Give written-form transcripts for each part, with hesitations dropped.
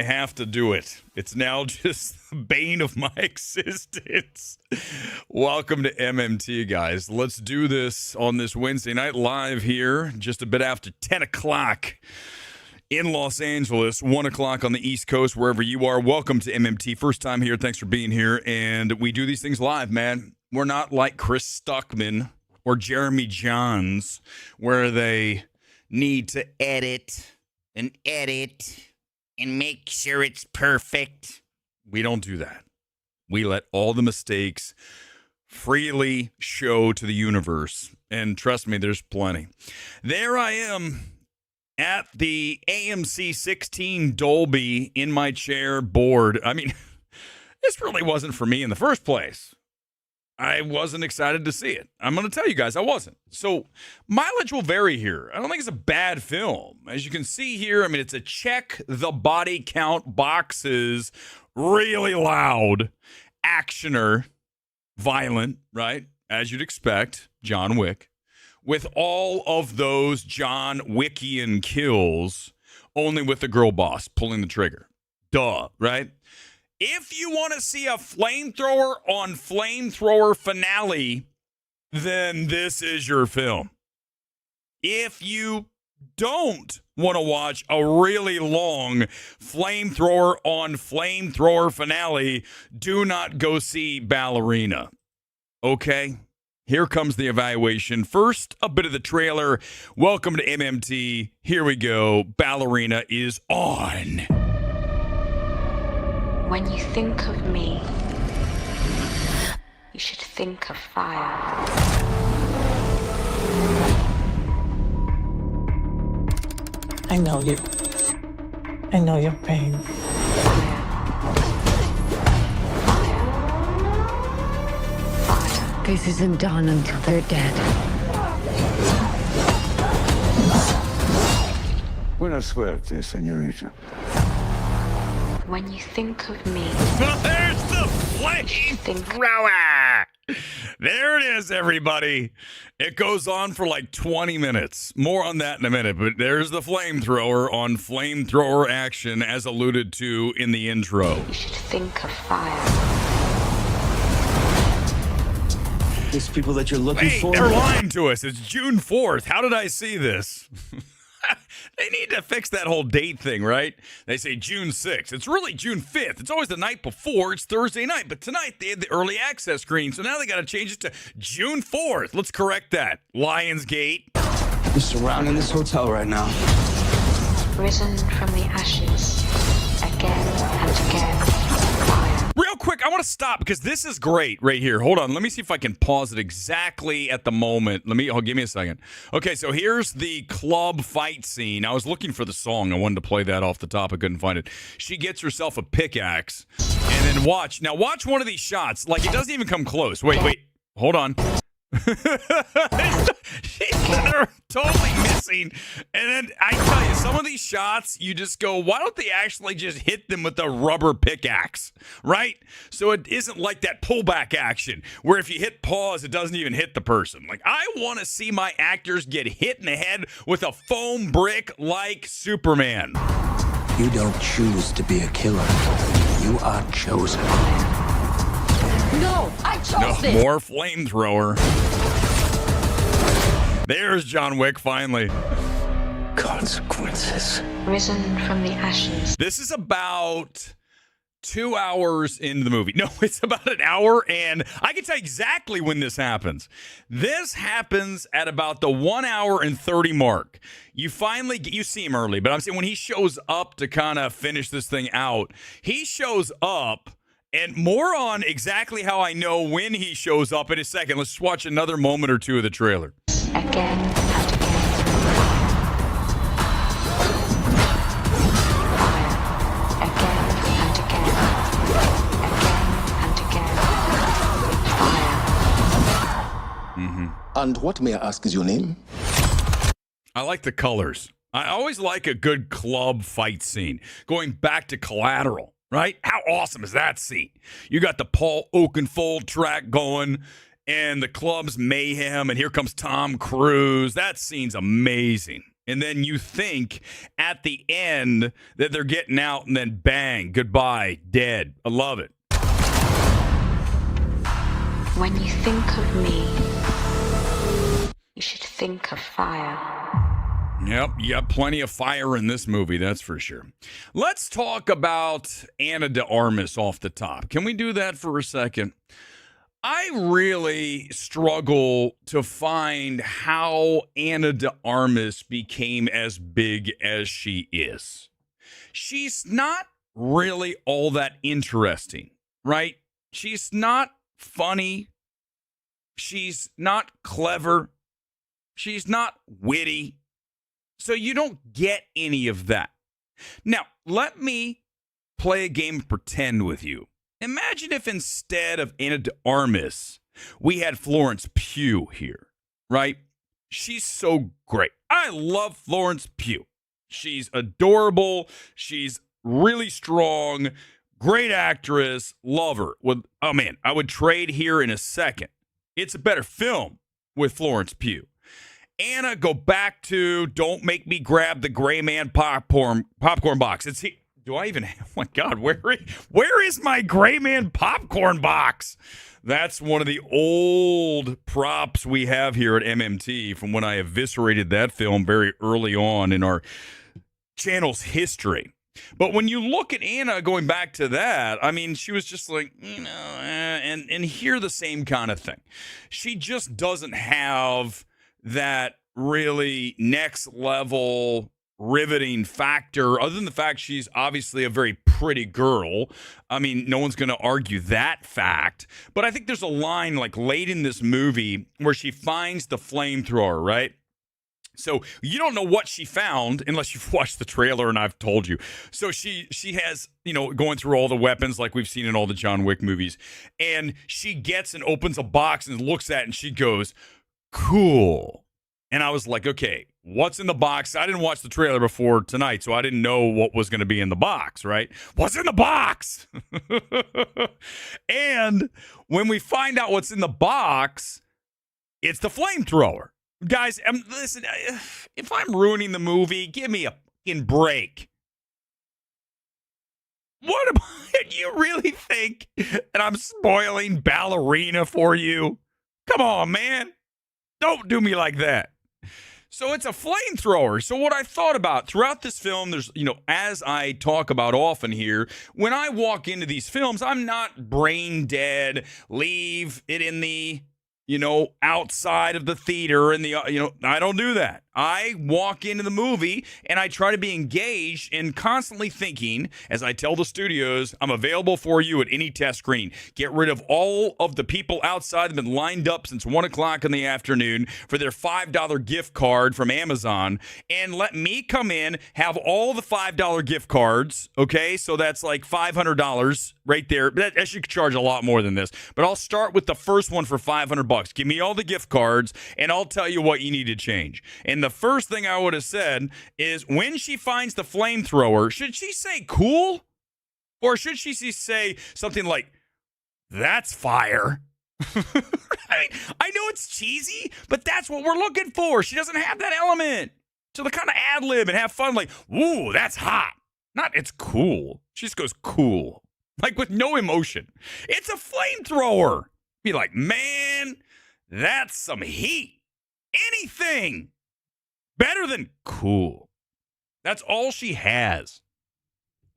I have to do it. It's now just the bane of my existence. Welcome to MMT, guys. Let's do this on this Wednesday night live here, just a bit after 10 o'clock in Los Angeles, 1 o'clock on the East Coast, wherever you are. Welcome to MMT. First time here. Thanks for being here. And we do these things live, man. We're not like Chris Stuckman or Jeremy Johns, where they need to edit and make sure it's perfect. We don't do that. We let all the mistakes freely show to the universe. And trust me, there's plenty. There I am at the AMC 16 Dolby in my chair, bored. I mean, this really wasn't for me in the first place. I wasn't excited to see it. I'm going to tell you guys, I wasn't. So mileage will vary here. I don't think it's a bad film. As you can see here, I mean, it's a check the body count boxes, really loud, actioner, violent, right? As you'd expect, John Wick, with all of those John Wickian kills, only with the girl boss pulling the trigger. Duh, right? If you want to see a flamethrower on flamethrower finale, then this is your film. If you don't want to watch a really long flamethrower on flamethrower finale, do not go see Ballerina. Okay? Here comes the evaluation. First, a bit of the trailer. Welcome to MMT. Here we go. Ballerina is on. When you think of me, you should think of fire. I know you. I know your pain. This isn't done until they're dead. Buena suerte, señorita. When you think of me, There's the flamethrower. There it is, everybody. It goes on for like 20 minutes. More on that in a minute, but there's the flamethrower on flamethrower action as alluded to in the intro. you should think of fire. These people that you're looking Wait, for. they're lying to us. It's June 4th. How did I see this? They need to fix that whole date thing, right? They say June 6th. It's really June 5th. It's always the night before. It's Thursday night. But tonight they had the early access screen. So now they got to change it to June 4th. Let's correct that. Lionsgate. You're surrounding this hotel right now. Risen from the ashes, again and again. Fire. Real quick, I want to stop because this is great right here. Hold on. Let me see if I can pause it exactly at the moment. Give me a second. Okay, so here's the club fight scene. I was looking for the song. I wanted to play that off the top. I couldn't find it. She gets herself a pickaxe and then watch. Now watch one of these shots. Like it doesn't even come close. Wait. Hold on. They're totally missing. And then I tell you, some of these shots, you just go, why don't they actually just hit them with a rubber pickaxe, right? So it isn't like that pullback action where if you hit pause, it doesn't even hit the person. Like, I want to see my actors get hit in the head with a foam brick like Superman. You don't choose to be a killer. You are chosen. No, I chose this. More flamethrower. There's John Wick finally. Consequences. Risen from the ashes. This is about 2 hours into the movie. No, it's about an hour, and I can tell you exactly when this happens. This happens at about the 1 hour and 30 mark. You see him early, but I'm saying when he shows up to kind of finish this thing out, he shows up. And more on exactly how I know when he shows up in a second. Let's watch another moment or two of the trailer. Again and again. Fire. Again and again. Again and again. Fire. And what, may I ask, is your name? I like the colors. I always like a good club fight scene. Going back to Collateral. Right? How awesome is that scene? You got the Paul Oakenfold track going and the club's mayhem, and here comes Tom Cruise. That scene's amazing. And then you think at the end that they're getting out and then bang, goodbye, dead. I love it. When you think of me, you should think of fire. Yep, you got plenty of fire in this movie, that's for sure. Let's talk about Ana DeArmis off the top. Can we do that for a second? I really struggle to find how Ana DeArmis became as big as she is. She's not really all that interesting, right? She's not funny. She's not clever. She's not witty. So you don't get any of that. Now, let me play a game of pretend with you. Imagine if instead of Ana DeArmis, we had Florence Pugh here, right? She's so great. I love Florence Pugh. She's adorable. She's really strong. Great actress. Love her. Oh, man, I would trade here in a second. It's a better film with Florence Pugh. Anna, go back to Don't Make Me Grab the Gray Man popcorn box. Do I even have, oh my God, where is my Gray Man popcorn box? That's one of the old props we have here at MMT from when I eviscerated that film very early on in our channel's history. But when you look at Anna going back to that, I mean, she was just like, and here the same kind of thing. She just doesn't have that really next level riveting factor, other than the fact she's obviously a very pretty girl. I mean, no one's going to argue that fact. But I think there's a line like late in this movie where she finds the flamethrower, right? So you don't know what she found unless you've watched the trailer and I've told you. So she has, going through all the weapons like we've seen in all the John Wick movies. And she gets and opens a box and looks at it and she goes, cool. And I was like, okay, what's in the box? I didn't watch the trailer before tonight, so I didn't know what was going to be in the box, right? What's in the box? And when we find out what's in the box, it's the flamethrower. Guys, listen, if I'm ruining the movie, give me a fucking break. What am I? You really think that I'm spoiling Ballerina for you? Come on, man. Don't do me like that. So it's a flamethrower. So what I thought about throughout this film, there's, as I talk about often here, when I walk into these films, I'm not brain dead, leave it in the, outside of the theater and I don't do that. I walk into the movie and I try to be engaged and constantly thinking, as I tell the studios, I'm available for you at any test screening. Get rid of all of the people outside that have been lined up since 1 o'clock in the afternoon for their $5 gift card from Amazon and let me come in, have all the $5 gift cards, okay? So that's like $500 right there. I should charge a lot more than this, but I'll start with the first one for $500. Give me all the gift cards and I'll tell you what you need to change. And the first thing I would have said is when she finds the flamethrower, should she say cool? Or should she say something like, that's fire? I mean, I know it's cheesy, but that's what we're looking for. She doesn't have that element. So they kind of ad-lib and have fun like, ooh, that's hot. Not it's cool. She just goes cool. Like with no emotion. It's a flamethrower. Be like, man, that's some heat. Anything better than cool. That's all she has.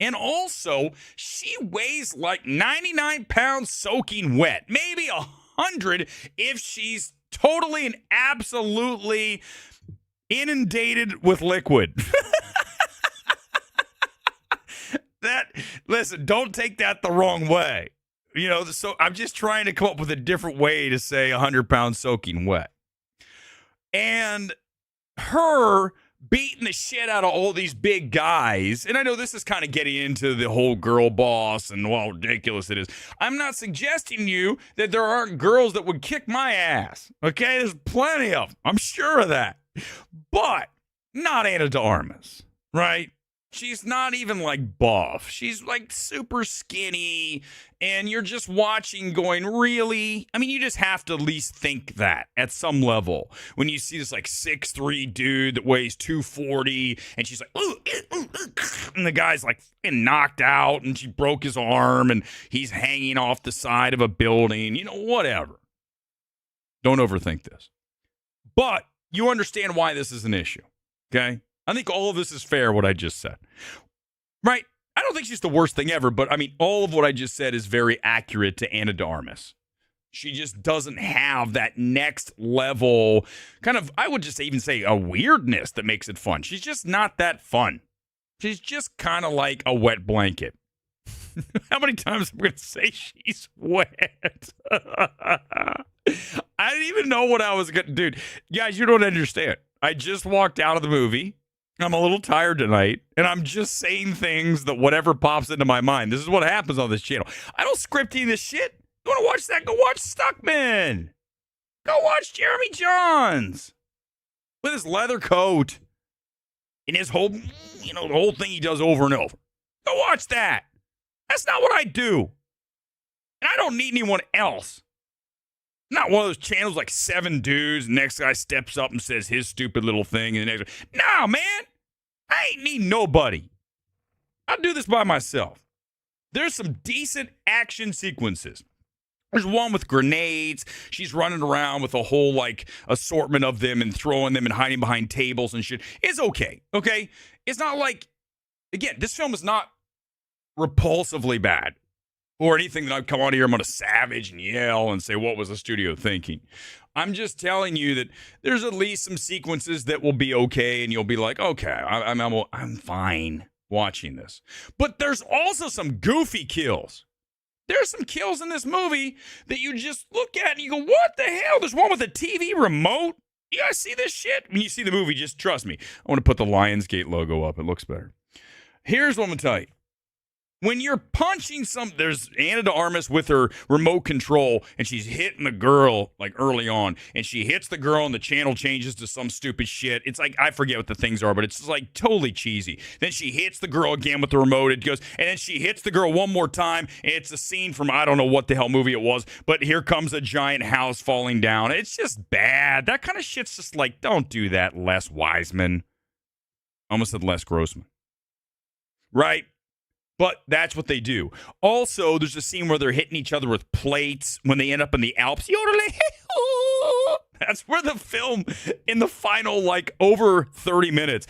And also, she weighs like 99 pounds soaking wet. Maybe 100 if she's totally and absolutely inundated with liquid. Listen, don't take that the wrong way. So I'm just trying to come up with a different way to say 100 pounds soaking wet. And her beating the shit out of all these big guys. And I know this is kind of getting into the whole girl boss and how ridiculous it is. I'm not suggesting you that there aren't girls that would kick my ass. Okay? There's plenty of them. I'm sure of that. But not Ana DeArmis, right? She's not even like buff. She's like super skinny. And you're just watching going, really? I mean, you just have to at least think that at some level. When you see this like 6'3" dude that weighs 240 and she's like, ooh, and the guy's like knocked out and she broke his arm and he's hanging off the side of a building, whatever. Don't overthink this. But you understand why this is an issue, okay? I think all of this is fair, what I just said. Right? I don't think she's the worst thing ever, but I mean, all of what I just said is very accurate to Ana DeArmis. She just doesn't have that next level kind of, I would just even say, a weirdness that makes it fun. She's just not that fun. She's just kind of like a wet blanket. How many times am I going to say she's wet? I didn't even know what I was going to do. Dude, guys, you don't understand. I just walked out of the movie. I'm a little tired tonight, and I'm just saying things that whatever pops into my mind. This is what happens on this channel. I don't script any of this shit. You want to watch that? Go watch Stuckman. Go watch Jeremy Johns with his leather coat and his whole, the whole thing he does over and over. Go watch that. That's not what I do. And I don't need anyone else. Not one of those channels like 7 dudes, and the next guy steps up and says his stupid little thing, and the next guy, nah, man, I ain't need nobody. I'll do this by myself. There's some decent action sequences. There's one with grenades. She's running around with a whole, assortment of them and throwing them and hiding behind tables and shit. It's okay, okay? It's not like, again, this film is not repulsively bad. Or anything that I'd come on here, I'm going to savage and yell and say, what was the studio thinking? I'm just telling you that there's at least some sequences that will be okay, and you'll be like, okay, I'm fine watching this. But there's also some goofy kills. There's some kills in this movie that you just look at and you go, what the hell? There's one with a TV remote. You guys see this shit? When you see the movie, just trust me. I want to put the Lionsgate logo up. It looks better. Here's what I'm going to tell you. When you're punching there's Ana DeArmis with her remote control, and she's hitting the girl, early on, and she hits the girl, and the channel changes to some stupid shit. It's I forget what the things are, but it's just totally cheesy. Then she hits the girl again with the remote, it goes, and then she hits the girl one more time, and it's a scene from, I don't know what the hell movie it was, but here comes a giant house falling down. It's just bad. That kind of shit's just don't do that, Les Wiseman. Almost said Les Grossman. Right? But that's what they do. Also, there's a scene where they're hitting each other with plates when they end up in the Alps. That's where the film, in the final, over 30 minutes,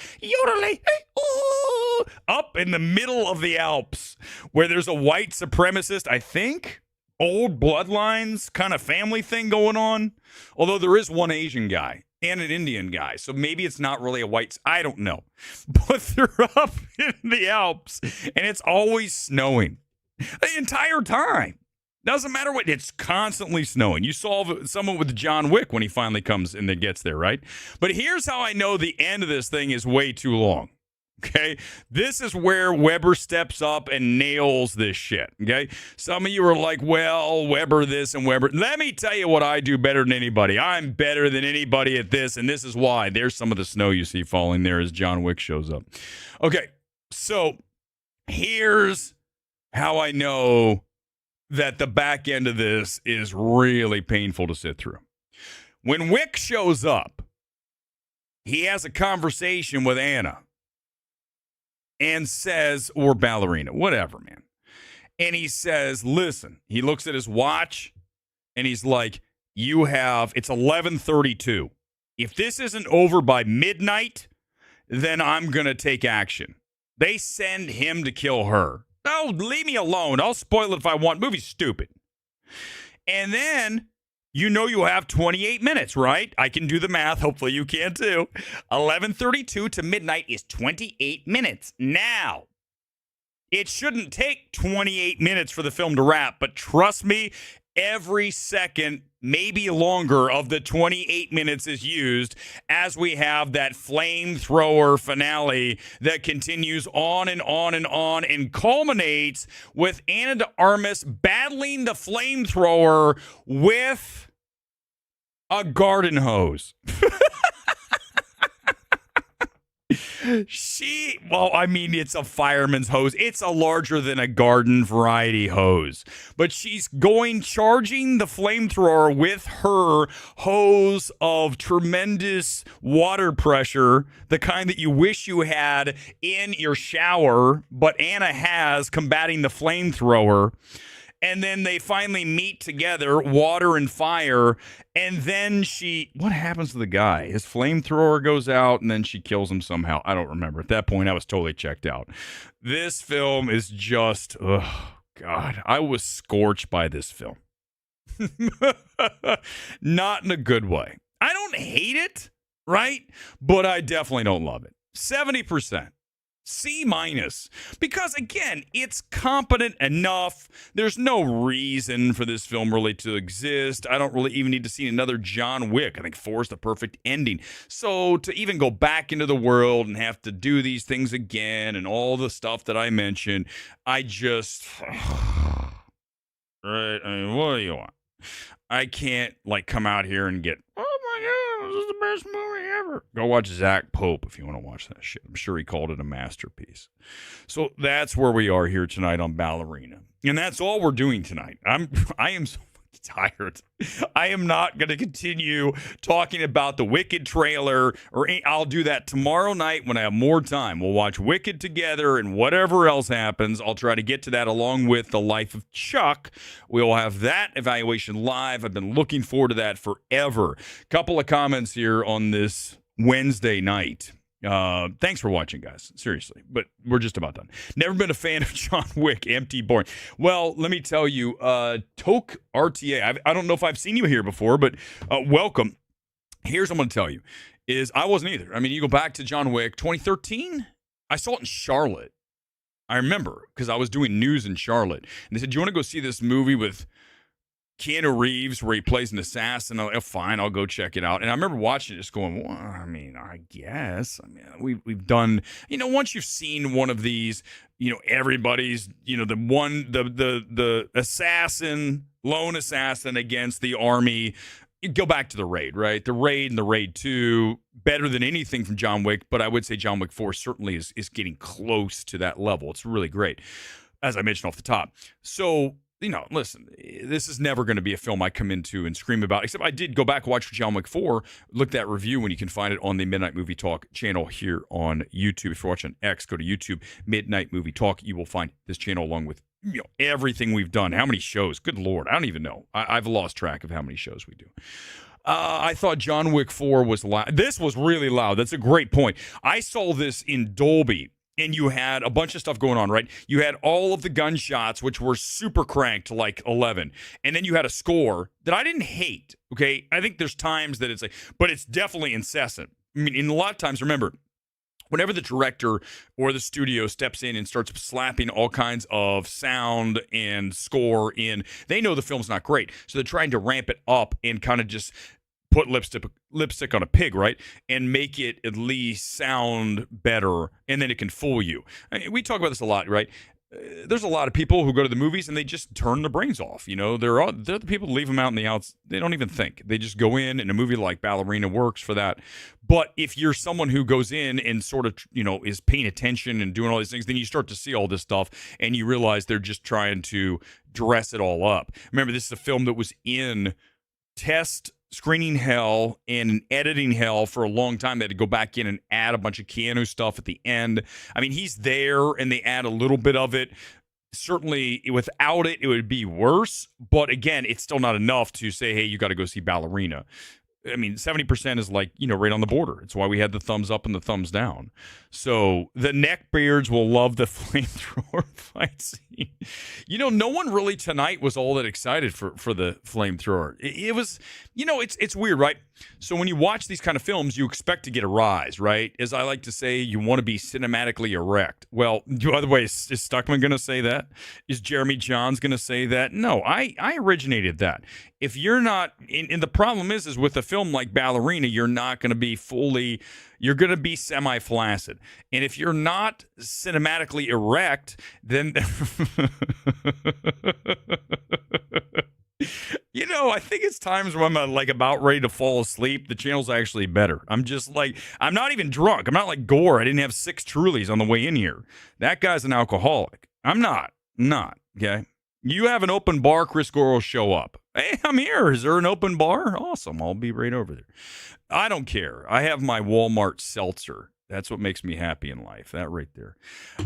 up in the middle of the Alps, where there's a white supremacist, I think, old bloodlines kind of family thing going on. Although there is one Asian guy and an Indian guy, so maybe it's not really a white, I don't know. But they're up in the Alps, and it's always snowing the entire time. Doesn't matter what, it's constantly snowing. You saw someone with John Wick when he finally comes and then gets there, right? But here's how I know the end of this thing is way too long. Okay, this is where Weber steps up and nails this shit. Okay, some of you are like, well, Weber this and Weber. Let me tell you what I do better than anybody. I'm better than anybody at this, and this is why. There's some of the snow you see falling there as John Wick shows up. Okay, so here's how I know that the back end of this is really painful to sit through. When Wick shows up, he has a conversation with Ana. And says, or Ballerina, whatever, man. And he says, listen, he looks at his watch and he's like, it's 11:32. If this isn't over by midnight, then I'm going to take action. They send him to kill her. Oh, leave me alone. I'll spoil it if I want. Movie's stupid. And then, you have 28 minutes, right? I can do the math. Hopefully you can too. 11:32 to midnight is 28 minutes. Now, it shouldn't take 28 minutes for the film to wrap, but trust me, every second, maybe longer, of the 28 minutes is used as we have that flamethrower finale that continues on and on and on and culminates with Ana DeArmis battling the flamethrower with a garden hose. Well, I mean, it's a fireman's hose. It's a larger than a garden variety hose. But she's charging the flamethrower with her hose of tremendous water pressure, the kind that you wish you had in your shower, but Anna has, combating the flamethrower. And then they finally meet together, water and fire. And then what happens to the guy? His flamethrower goes out and then she kills him somehow. I don't remember. At that point, I was totally checked out. This film is just, oh, God. I was scorched by this film. Not in a good way. I don't hate it, right? But I definitely don't love it. 70%. C-, because again, it's competent enough. There's no reason for this film really to exist. I don't really even need to see another John Wick. I think 4 is the perfect ending. So to even go back into the world and have to do these things again and all the stuff that I mentioned, I just, right? I mean, what do you want? I can't come out here and get, oh my God, this is the best movie ever. Go watch Zach Pope if you want to watch that shit. I'm sure he called it a masterpiece. So that's where we are here tonight on Ballerina. And that's all we're doing tonight. I am so tired. I am not going to continue talking about the Wicked trailer, or I'll do that tomorrow night when I have more time. We'll watch Wicked together, and whatever else happens, I'll try to get to that along with The Life of Chuck. We'll have that evaluation live. I've been looking forward to that forever. Couple of comments here on this Wednesday night. Thanks for watching, guys. Seriously, but we're just about done. Never been a fan of John Wick. Empty, boring. Well, let me tell you, Toke RTA. I don't know if I've seen you here before, but welcome. Here's what I'm going to tell you: is I wasn't either. I mean, you go back to John Wick 2013. I saw it in Charlotte. I remember because I was doing news in Charlotte, and they said, "Do you want to go see this movie with Keanu Reeves where he plays an assassin?" Oh, fine, I'll go check it out. And I remember watching it just going, well, I mean, I guess. I mean, we've done, once you've seen one of these, everybody's, the assassin, lone assassin against the army. You go back to The Raid, right? The Raid and The Raid 2, better than anything from John Wick, but I would say John Wick 4 certainly is getting close to that level. It's really great, as I mentioned off the top. So, listen, this is never going to be a film I come into and scream about, except I did go back and watch John Wick 4, look at that review when you can find it on the Midnight Movie Talk channel here on YouTube. If you're watching X, go to YouTube, Midnight Movie Talk. You will find this channel along with everything we've done. How many shows? Good Lord. I don't even know. I've lost track of how many shows we do. I thought John Wick 4 was loud. This was really loud. That's a great point. I saw this in Dolby. And you had a bunch of stuff going on, right? You had all of the gunshots, which were super cranked to 11. And then you had a score that I didn't hate, okay? I think there's times that it's but it's definitely incessant. I mean, in a lot of times, remember, whenever the director or the studio steps in and starts slapping all kinds of sound and score in, they know the film's not great. So they're trying to ramp it up and kind of just put lipstick on a pig, right? And make it at least sound better, and then it can fool you. I mean, we talk about this a lot, right? There's a lot of people who go to the movies and they just turn their brains off. They're the people who leave them out in the outs. They don't even think. They just go in, and a movie like Ballerina works for that. But if you're someone who goes in and sort of, is paying attention and doing all these things, then you start to see all this stuff and you realize they're just trying to dress it all up. Remember, this is a film that was in test screening hell and editing hell for a long time. They had to go back in and add a bunch of Keanu stuff at the end. I mean, he's there and they add a little bit of it. Certainly, without it, it would be worse. But again, it's still not enough to say, hey, you got to go see Ballerina. I mean, 70% is right on the border. It's why we had the thumbs up and the thumbs down. So the neckbeards will love the flamethrower fight scene. No one really tonight was all that excited for the flamethrower. It was, it's weird, right? So when you watch these kind of films, you expect to get a rise, right? As I like to say, you want to be cinematically erect. Well, by the way, is Stuckman going to say that? Is Jeremy Johns going to say that? No, I originated that. If you're not, and the problem is with a film like Ballerina, you're not going to be you're going to be semi-flaccid. And if you're not cinematically erect, then I think it's times when I'm like about ready to fall asleep. The channel's actually better. I'm just like, I'm not even drunk. I'm not like Gore. I didn't have 6 Trulies on the way in here. That guy's an alcoholic. I'm not. Not. Okay. You have an open bar, Chris Gore will show up. Hey, I'm here. Is there an open bar? Awesome. I'll be right over there. I don't care. I have my Walmart seltzer. That's what makes me happy in life. That right there.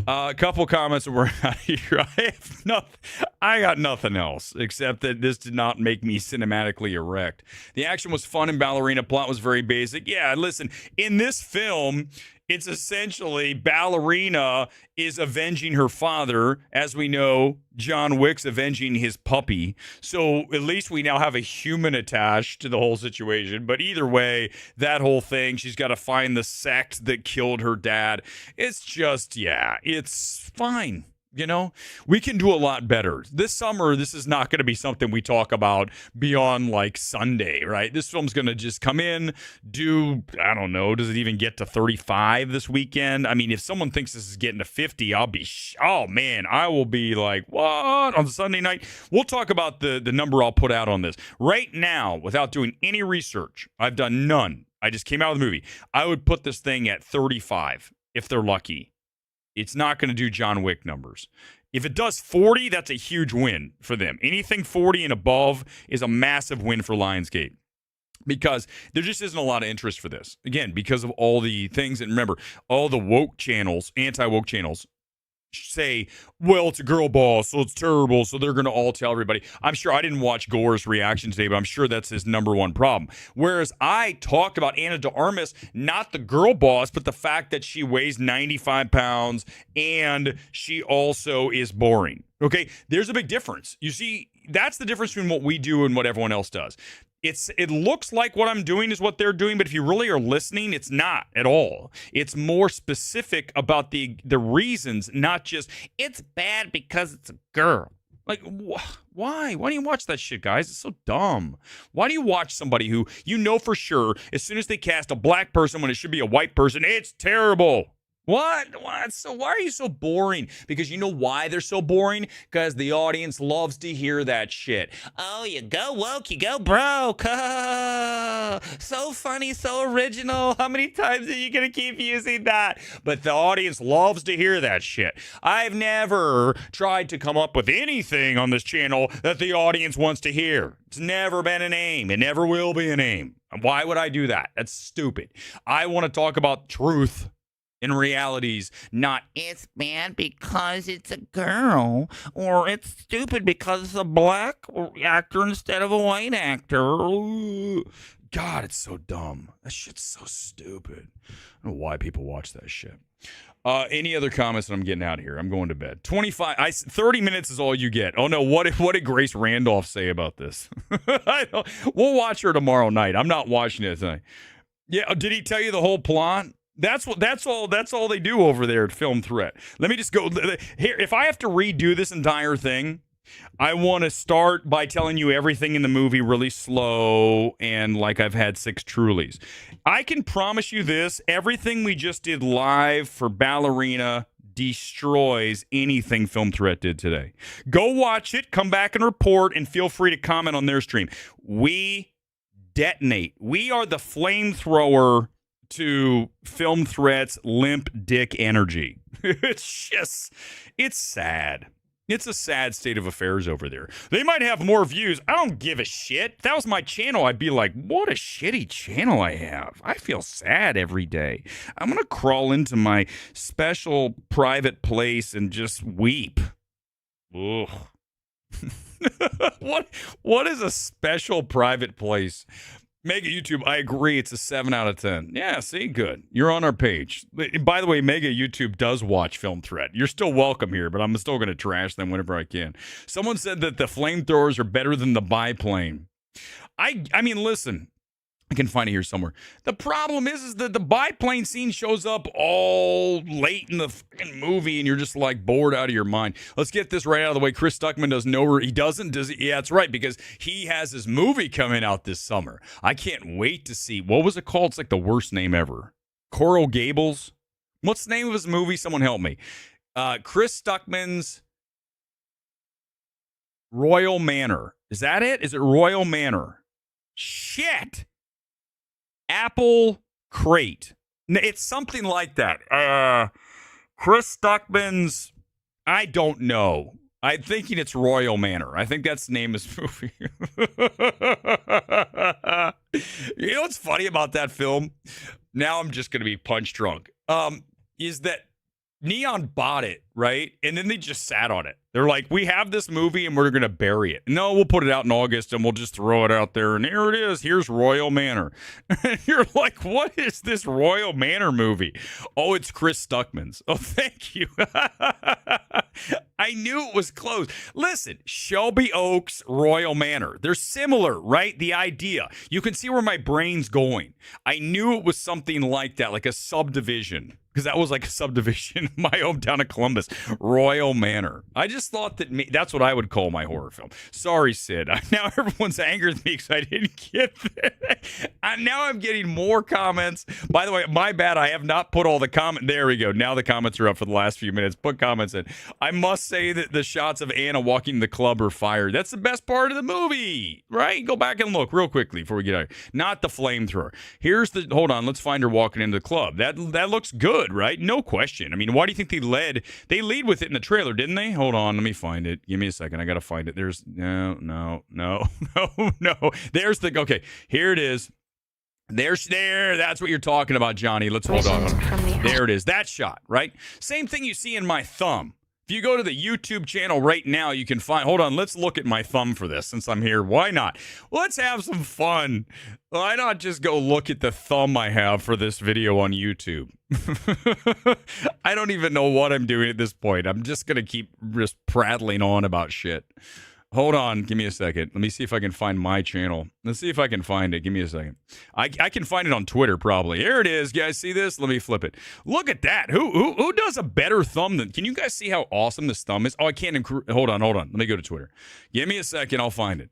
A couple comments and we're out of here. I got nothing else except that this did not make me cinematically erect. The action was fun and Ballerina. Plot was very basic. Yeah, listen, in this film, it's essentially Ballerina is avenging her father. As we know, John Wick's avenging his puppy. So at least we now have a human attached to the whole situation. But either way, that whole thing, she's got to find the sect that killed her dad. It's just, yeah, it's fine. We can do a lot better. This summer, this is not going to be something we talk about beyond like Sunday, right? This film's going to just come in, I don't know, does it even get to 35 this weekend? I mean, if someone thinks this is getting to 50, I'll be, oh man, I will be like, what? On Sunday night? We'll talk about the number I'll put out on this. Right now, without doing any research, I've done none. I just came out of the movie. I would put this thing at 35 if they're lucky. It's not going to do John Wick numbers. If it does 40, that's a huge win for them. Anything 40 and above is a massive win for Lionsgate because there just isn't a lot of interest for this. Again, because of all the things. And remember, all the woke channels, anti-woke channels, say, well, it's a girl boss, so it's terrible, so they're going to all tell everybody. I'm sure I didn't watch Gore's reaction today, but I'm sure that's his number one problem. Whereas I talked about Ana DeArmis, not the girl boss, but the fact that she weighs 95 pounds and she also is boring. Okay, there's a big difference. You see, that's the difference between what we do and what everyone else does. It looks like what I'm doing is what they're doing, but if you really are listening, it's not at all. It's more specific about the reasons, not just, it's bad because it's a girl. Like, why? Why do you watch that shit, guys? It's so dumb. Why do you watch somebody who, for sure, as soon as they cast a black person when it should be a white person, it's terrible? What? So why are you so boring? Because you know why they're so boring? Because the audience loves to hear that shit. Oh, you go woke, you go broke. So funny, so original. How many times are you going to keep using that? But the audience loves to hear that shit. I've never tried to come up with anything on this channel that the audience wants to hear. It's never been an aim. It never will be an aim. Why would I do that? That's stupid. I want to talk about truth. In realities, not it's bad because it's a girl, or it's stupid because it's a black actor instead of a white actor. Ooh. God, it's so dumb. That shit's so stupid. I don't know why people watch that shit. Any other comments that I'm getting out of here? I'm going to bed. 30 minutes is all you get. Oh no, what did Grace Randolph say about this? We'll watch her tomorrow night. I'm not watching it tonight. Yeah, did he tell you the whole plot? That's all they do over there at Film Threat. Let me just go here. If I have to redo this entire thing, I want to start by telling you everything in the movie really slow and like I've had 6 Trulies. I can promise you this, everything we just did live for Ballerina destroys anything Film Threat did today. Go watch it, come back and report, and feel free to comment on their stream. We detonate. We are the flamethrower to Film Threat's limp dick energy. It's sad. It's a sad state of affairs over there. They might have more views. I don't give a shit. If that was my channel, I'd be like, what a shitty channel I have. I feel sad every day. I'm going to crawl into my special private place and just weep. Ugh. What is a special private place? Mega YouTube, I agree. It's a 7 out of 10. Yeah, see, good. You're on our page. By the way, Mega YouTube does watch Film Threat. You're still welcome here, but I'm still going to trash them whenever I can. Someone said that the flamethrowers are better than the biplane. I mean, listen. I can find it here somewhere. The problem is that the biplane scene shows up all late in the fucking movie, and you're just like bored out of your mind. Let's get this right out of the way. Chris Stuckman does know where he doesn't. Does he? Yeah, that's right, because he has his movie coming out this summer. I can't wait to see. What was it called? It's like the worst name ever. Coral Gables. What's the name of his movie? Someone help me. Chris Stuckman's Royal Manor. Is that it? Is it Royal Manor? Shit. Apple Crate. It's something like that. Chris Stuckman's, I don't know. I'm thinking it's Royal Manor. I think that's the name of this movie. You know what's funny about that film? Now I'm just going to be punch drunk. Is that Neon bought it, right? And then they just sat on it. They're like, we have this movie and we're going to bury it. No, we'll put it out in August and we'll just throw it out there. And here it is. Here's Royal Manor. And you're like, what is this Royal Manor movie? Oh, it's Chris Stuckman's. Oh, thank you. I knew it was close. Listen, Shelby Oaks, Royal Manor. They're similar, right? The idea. You can see where my brain's going. I knew it was something like that, like a subdivision. Because that was like a subdivision in my hometown of Columbus. Royal Manor. I just thought that that's what I would call my horror film. Sorry, Sid. Now everyone's angry with me because I didn't get that. Now I'm getting more comments. By the way, my bad. I have not put all the comments. There we go. Now the comments are up for the last few minutes. Put comments in. I must say that the shots of Anna walking the club are fired. That's the best part of the movie, right? Go back and look real quickly before we get out. Not the flamethrower. Here's the, hold on. Let's find her walking into the club. That looks good, right? No question. I mean, why do you think they lead with it in the trailer, didn't they? Hold on, let me find it. Give me a second. I gotta find it. There's no. There's the, okay, here it is. There. That's what you're talking about, Johnny. Let's hold on. There it is. That shot, right? Same thing you see in my thumb. If you go to the YouTube channel right now, you can find, hold on, let's look at my thumb for this since I'm here. Why not? Let's have some fun. Why not just go look at the thumb I have for this video on YouTube? I don't even know what I'm doing at this point. I'm just going to keep just prattling on about shit. Hold on. Give me a second. Let me see if I can find my channel. Let's see if I can find it. Give me a second. I can find it on Twitter probably. Here it is. You guys see this? Let me flip it. Look at that. Who does a better thumb than... Can you guys see how awesome this thumb is? Oh, I can't... Hold on. Let me go to Twitter. Give me a second. I'll find it.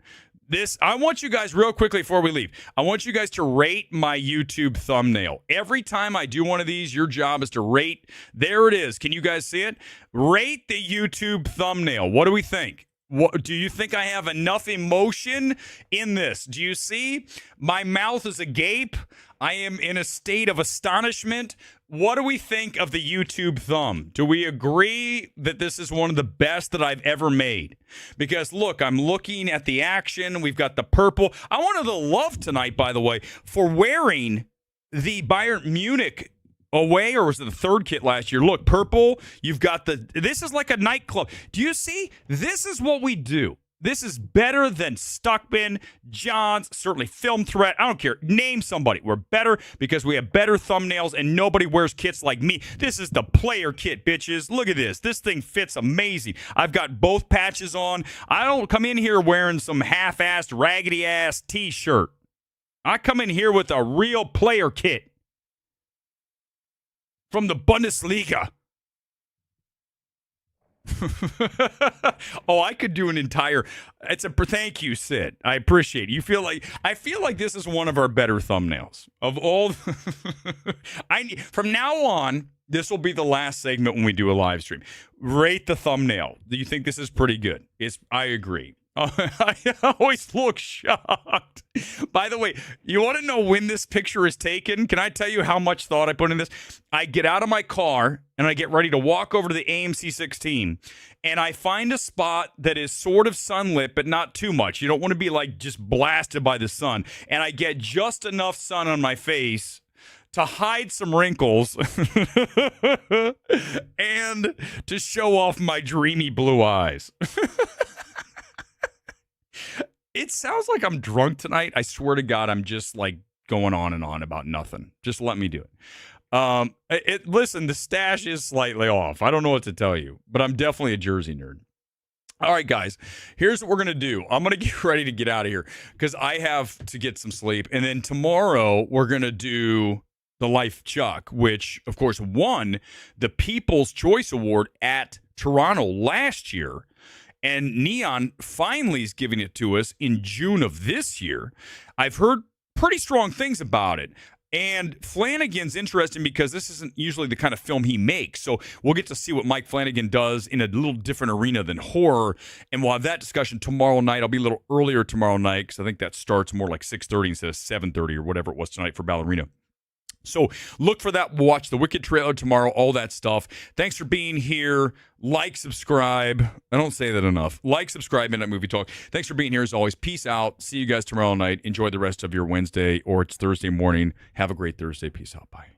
I want you guys, real quickly before we leave, I want you guys to rate my YouTube thumbnail. Every time I do one of these, your job is to rate. There it is. Can you guys see it? Rate the YouTube thumbnail. What do we think? What, do you think I have enough emotion in this? Do you see? My mouth is agape. I am in a state of astonishment. What do we think of the YouTube thumb? Do we agree that this is one of the best that I've ever made? Because look, I'm looking at the action. We've got the purple. I wanted the love tonight, by the way, for wearing the Bayern Munich away, or was it the third kit last year? Look, purple. You've got this is like a nightclub. Do you see? This is what we do. This is better than Stuckman, Johns, certainly Film Threat. I don't care. Name somebody. We're better because we have better thumbnails and nobody wears kits like me. This is the player kit, bitches. Look at this. This thing fits amazing. I've got both patches on. I don't come in here wearing some half-assed, raggedy-ass t-shirt. I come in here with a real player kit from the Bundesliga. Oh, I could do an entire. Thank you, Sid. I appreciate it. I feel like this is one of our better thumbnails of all. From now on, this will be the last segment when we do a live stream. Rate the thumbnail. Do you think this is pretty good? I agree. I always look shocked. By the way, you want to know when this picture is taken? Can I tell you how much thought I put in this? I get out of my car and I get ready to walk over to the AMC 16 and I find a spot that is sort of sunlit, but not too much. You don't want to be like just blasted by the sun. And I get just enough sun on my face to hide some wrinkles and to show off my dreamy blue eyes. It sounds like I'm drunk tonight. I swear to God, I'm just like going on and on about nothing. Just let me do it. Listen, the stash is slightly off. I don't know what to tell you, but I'm definitely a Jersey nerd. All right, guys, here's what we're going to do. I'm going to get ready to get out of here because I have to get some sleep. And then tomorrow we're going to do The Life Chuck, which, of course, won the People's Choice Award at Toronto last year. And Neon finally is giving it to us in June of this year. I've heard pretty strong things about it. And Flanagan's interesting because this isn't usually the kind of film he makes. So we'll get to see what Mike Flanagan does in a little different arena than horror. And we'll have that discussion tomorrow night. I'll be a little earlier tomorrow night because I think that starts more like 6:30 instead of 7:30 or whatever it was tonight for Ballerina. So look for that. Watch the Wicked trailer tomorrow, all that stuff. Thanks for being here. Like, subscribe. I don't say that enough. Like, subscribe, Midnight Movie Talk. Thanks for being here as always. Peace out. See you guys tomorrow night. Enjoy the rest of your Wednesday, or it's Thursday morning. Have a great Thursday. Peace out. Bye.